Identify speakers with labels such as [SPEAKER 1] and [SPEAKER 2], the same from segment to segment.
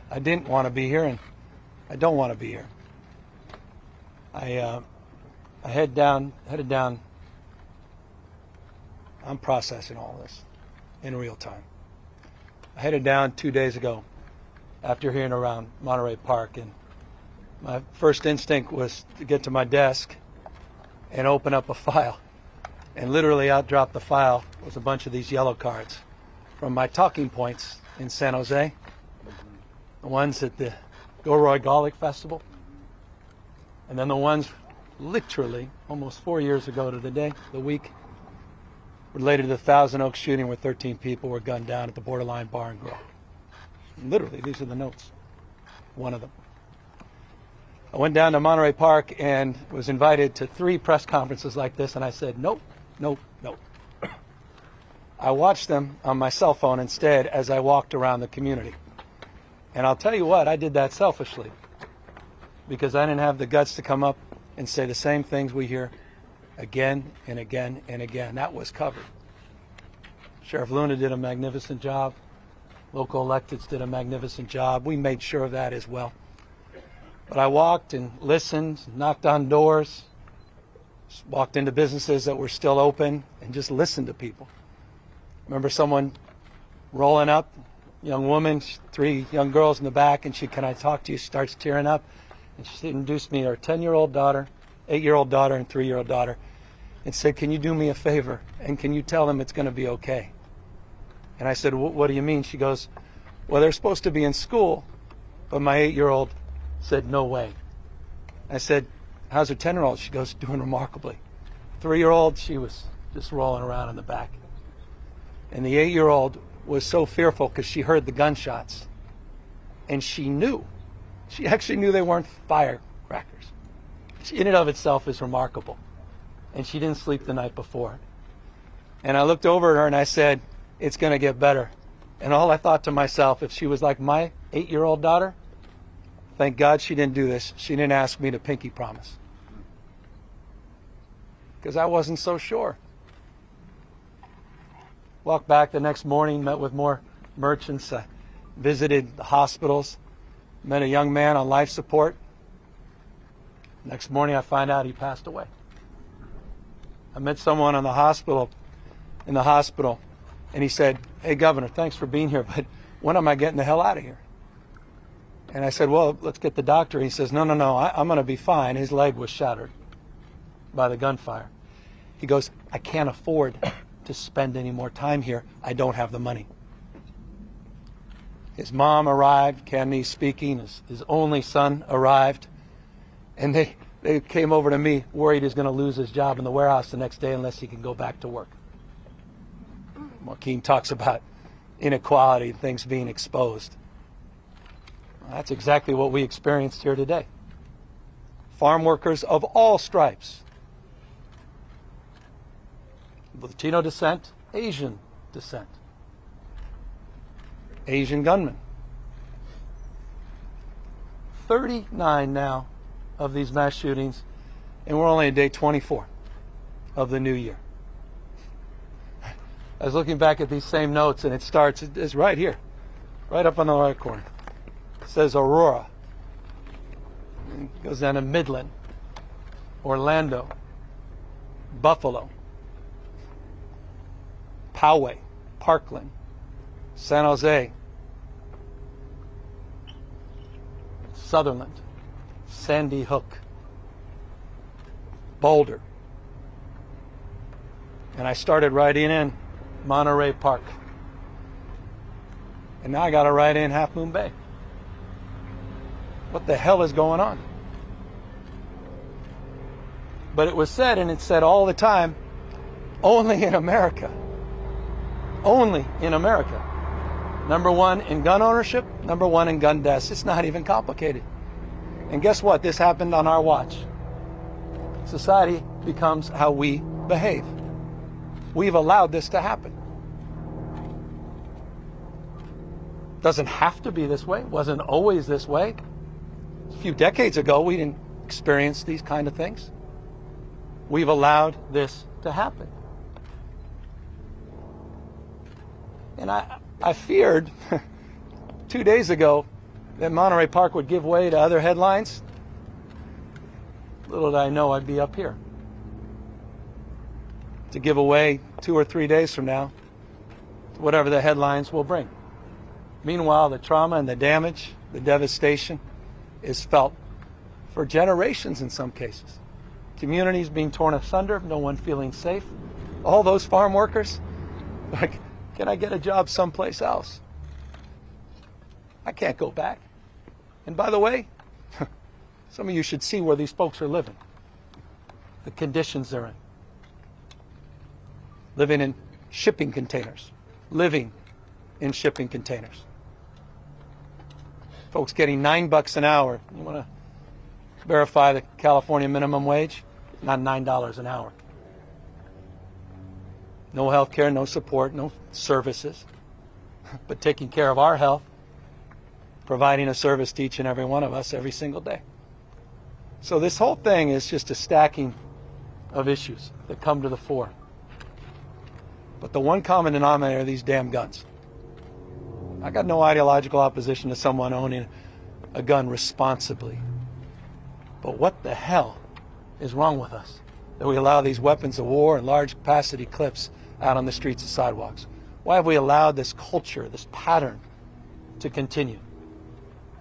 [SPEAKER 1] I didn't want to be here, and I don't want to be here. I headed down. I'm processing all this in real time. I headed down 2 days ago after hearing around Monterey Park, and my first instinct was to get to my desk and open up a file. And literally out dropped the file was a bunch of these yellow cards from my talking points in San Jose, the ones at the Gilroy Garlic Festival, and then the ones literally almost 4 years ago to the week, related to the Thousand Oaks shooting where 13 people were gunned down at the Borderline Bar and Grill. Literally, these are the notes, one of them. I went down to Monterey Park and was invited to 3 press conferences like this, and I said, nope, nope, nope. I watched them on my cell phone instead as I walked around the community. And I'll tell you what, I did that selfishly because I didn't have the guts to come up and say the same things we hear again and again and again. That was covered. Sheriff Luna did a magnificent job. Local electeds did a magnificent job. We made sure of that as well. But I walked and listened, knocked on doors, walked into businesses that were still open and just listened to people. Remember someone rolling up, young woman, 3 young girls in the back, and she, can I talk to you? She starts tearing up. And she introduced me to her 10-year-old daughter, 8-year-old daughter, and 3-year-old daughter, and said, can you do me a favor? And can you tell them it's going to be okay? And I said, what do you mean? She goes, well, they're supposed to be in school, but my 8-year-old said, no way. I said, how's her 10-year-old? She goes, doing remarkably. 3-year-old, she was just rolling around in the back. And the 8-year-old was so fearful because she heard the gunshots. And she knew. She actually knew they weren't firecrackers. Which in and of itself is remarkable. And she didn't sleep the night before. And I looked over at her and I said, it's going to get better. And all I thought to myself, if she was like my 8-year-old daughter, thank God she didn't do this. She didn't ask me to pinky promise. Because I wasn't so sure. Walked back the next morning, met with more merchants, visited the hospitals, met a young man on life support. Next morning I find out he passed away. I met someone in the hospital, and he said, hey, Governor, thanks for being here, but when am I getting the hell out of here? And I said, well, let's get the doctor. He says, no, I'm going to be fine. His leg was shattered by the gunfire. He goes, I can't afford to spend any more time here. I don't have the money. His mom arrived, Cantonese speaking. His only son arrived. And they came over to me worried he's going to lose his job in the warehouse the next day unless he can go back to work. Joaquin talks about inequality and things being exposed. Well, that's exactly what we experienced here today. Farm workers of all stripes. Latino descent, Asian descent. Asian gunmen. 39 now of these mass shootings, and we're only at day 24 of the new year. I was looking back at these same notes, and it's right here, right up on the right corner. It says Aurora. It goes down to Midland, Orlando, Buffalo, Poway, Parkland, San Jose, Sutherland, Sandy Hook, Boulder. And I started writing in Monterey Park. And now I got to write in Half Moon Bay. What the hell is going on? But it was said, and it's said all the time, only in America. Only in America. Number 1 in gun ownership, number 1 in gun deaths. It's not even complicated. And guess what? This happened on our watch. Society becomes how we behave. We've allowed this to happen. Doesn't have to be this way. It wasn't always this way. A few decades ago, we didn't experience these kind of things. We've allowed this to happen. And I feared 2 days ago that Monterey Park would give way to other headlines, little did I know I'd be up here to give away 2 or 3 days from now to whatever the headlines will bring. Meanwhile, the trauma and the damage, the devastation is felt for generations in some cases. Communities being torn asunder, no one feeling safe. All those farm workers, like, can I get a job someplace else? I can't go back. And by the way, some of you should see where these folks are living, the conditions they're in. Living in shipping containers, living in shipping containers. Folks getting $9 an hour. You want to verify the California minimum wage? Not $9 an hour. No health care, no support, no services, but taking care of our health, providing a service to each and every one of us every single day. So this whole thing is just a stacking of issues that come to the fore. But the one common denominator are these damn guns. I got no ideological opposition to someone owning a gun responsibly. But what the hell is wrong with us that we allow these weapons of war and large capacity clips out on the streets and sidewalks? Why have we allowed this culture, this pattern to continue?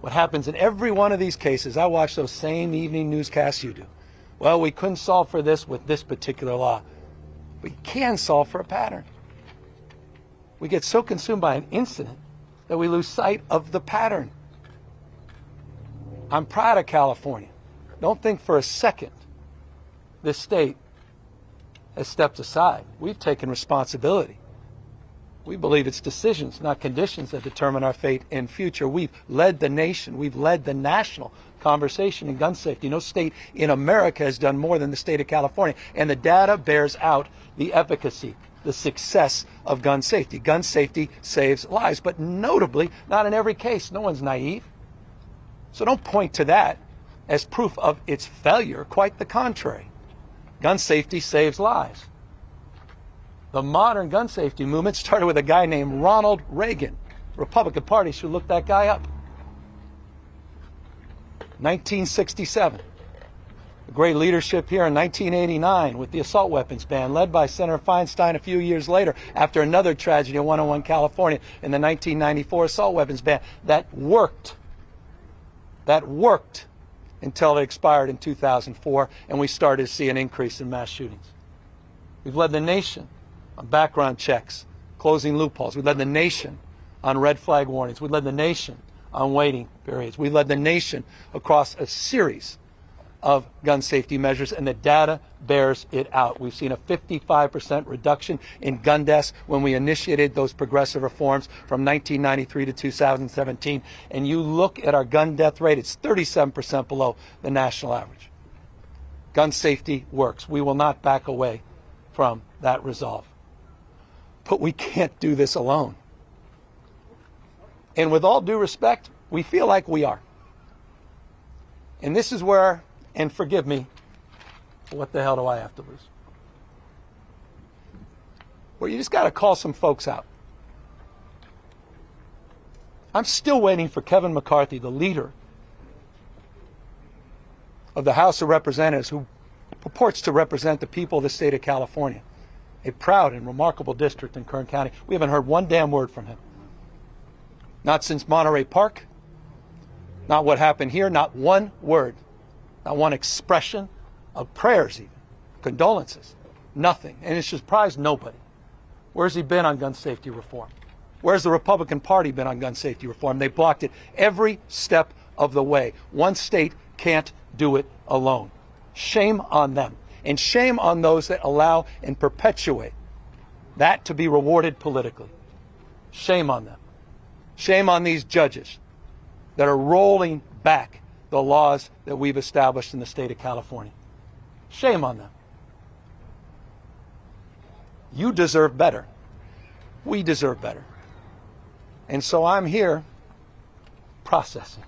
[SPEAKER 1] What happens in every one of these cases, I watch those same evening newscasts you do. Well, we couldn't solve for this with this particular law. We can solve for a pattern. We get so consumed by an incident that we lose sight of the pattern. I'm proud of California. Don't think for a second this state has stepped aside. We've taken responsibility. We believe it's decisions, not conditions, that determine our fate and future. We've led the nation. We've led the national conversation in gun safety. No state in America has done more than the state of California. And the data bears out the efficacy, the success of gun safety. Gun safety saves lives, but notably, not in every case. No one's naive. So don't point to that as proof of its failure. Quite the contrary. Gun safety saves lives. The modern gun safety movement started with a guy named Ronald Reagan. Republican Party should look that guy up. 1967. The great leadership here in 1989 with the assault weapons ban, led by Senator Feinstein a few years later after another tragedy in 101 California in the 1994 assault weapons ban. That worked. That worked until it expired in 2004, and we started to see an increase in mass shootings. We've led the nation on background checks, closing loopholes. We led the nation on red flag warnings. We led the nation on waiting periods. We led the nation across a series of gun safety measures, and the data bears it out. We've seen a 55% reduction in gun deaths when we initiated those progressive reforms from 1993 to 2017. And you look at our gun death rate, it's 37% below the national average. Gun safety works. We will not back away from that resolve. But we can't do this alone. And with all due respect, we feel like we are. And this is where, and forgive me, what the hell do I have to lose? Well, you just got to call some folks out. I'm still waiting for Kevin McCarthy, the leader of the House of Representatives, who purports to represent the people of the state of California, a proud and remarkable district in Kern County. We haven't heard one damn word from him. Not since Monterey Park, not what happened here, not one word, not one expression of prayers even, condolences, nothing. And it surprised nobody. Where's he been on gun safety reform? Where's the Republican Party been on gun safety reform? They blocked it every step of the way. One state can't do it alone. Shame on them. And shame on those that allow and perpetuate that to be rewarded politically. Shame on them. Shame on these judges that are rolling back the laws that we've established in the state of California. Shame on them. You deserve better. We deserve better. And so I'm here processing,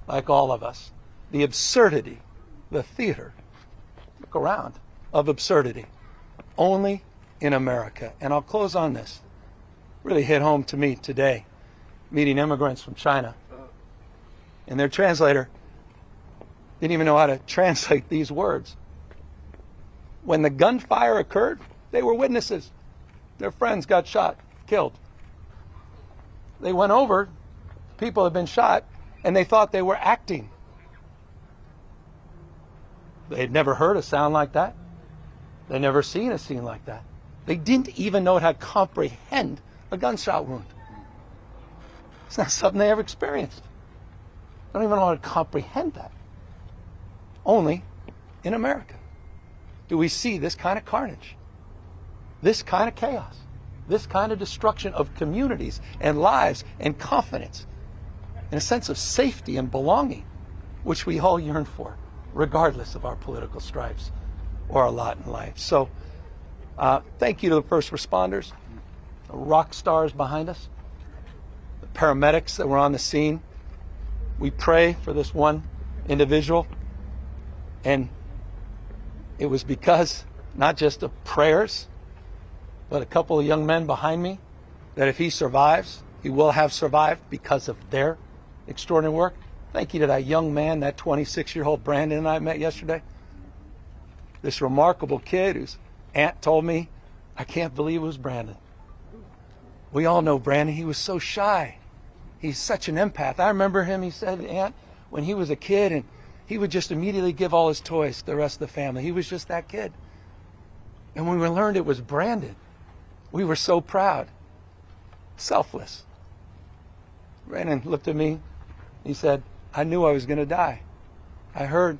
[SPEAKER 1] like all of us, the absurdity, the theater, look around, of absurdity, only in America. And I'll close on this. Really hit home to me today, meeting immigrants from China And their translator didn't even know how to translate these words. When the gunfire occurred, they were witnesses. Their friends got shot, killed. They went over, people had been shot, and they thought they were acting. They had never heard a sound like that. They'd never seen a scene like that. They didn't even know how to comprehend a gunshot wound. It's not something they ever experienced. They don't even know how to comprehend that. Only in America do we see this kind of carnage, this kind of chaos, this kind of destruction of communities and lives and confidence and a sense of safety and belonging, which we all yearn for, regardless of our political stripes or our lot in life. So thank you to the first responders, the rock stars behind us, the paramedics that were on the scene. We pray for this one individual, and it was because not just of prayers, but a couple of young men behind me, that if he survives, he will have survived because of their extraordinary work. Thank you to that young man, that 26-year-old Brandon and I met yesterday. This remarkable kid whose aunt told me, I can't believe it was Brandon. We all know Brandon. He was so shy. He's such an empath. I remember him, he said, aunt, when he was a kid, and he would just immediately give all his toys to the rest of the family. He was just that kid. And when we learned it was Brandon, we were so proud. Selfless. Brandon looked at me. He said, I knew I was going to die. I heard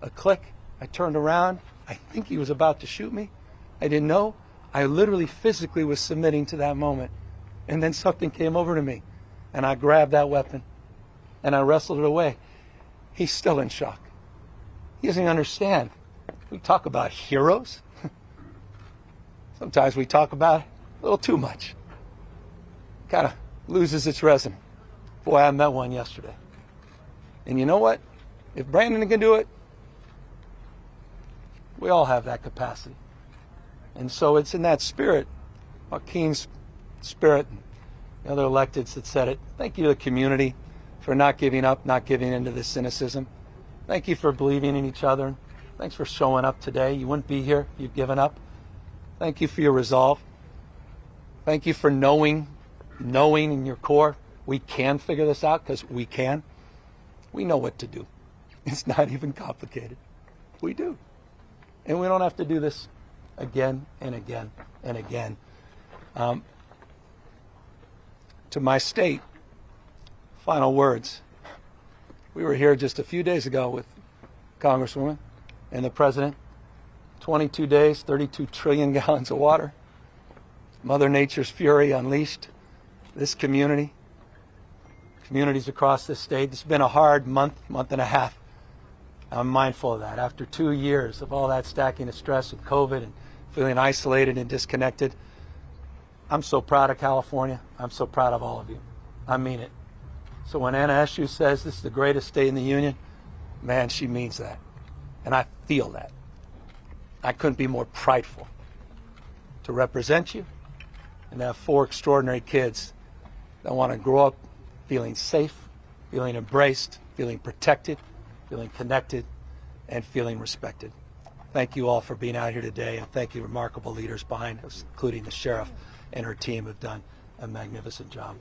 [SPEAKER 1] a click. I turned around. I think he was about to shoot me. I didn't know. I literally physically was submitting to that moment. And then something came over to me. And I grabbed that weapon. And I wrestled it away. He's still in shock. He doesn't even understand. We talk about heroes. Sometimes we talk about it a little too much. Kind of loses its resonance. Boy, I met one yesterday. And you know what? If Brandon can do it, we all have that capacity. And so it's in that spirit, Joaquin's spirit, and the other electeds that said it. Thank you to the community for not giving up, not giving into this cynicism. Thank you for believing in each other. Thanks for showing up today. You wouldn't be here if you'd given up. Thank you for your resolve. Thank you for knowing in your core, we can figure this out, because we can. We know what to do. It's not even complicated. We do. And we don't have to do this again and again and again. To my state, final words. We were here just a few days ago with Congresswoman and the President. 22 days, 32 trillion gallons of water. Mother Nature's fury unleashed. This community, communities across this state. It's been a hard month and a half. I'm mindful of that. After 2 years of all that stacking of stress with COVID and feeling isolated and disconnected, I'm so proud of California. I'm so proud of all of you. I mean it. So when Anna Eshoo says this is the greatest state in the union, man, she means that. And I feel that. I couldn't be more prideful to represent you and to have 4 extraordinary kids that want to grow up feeling safe, feeling embraced, feeling protected, feeling connected, and feeling respected. Thank you all for being out here today, and thank you remarkable leaders behind us, including the sheriff and her team, have done a magnificent job.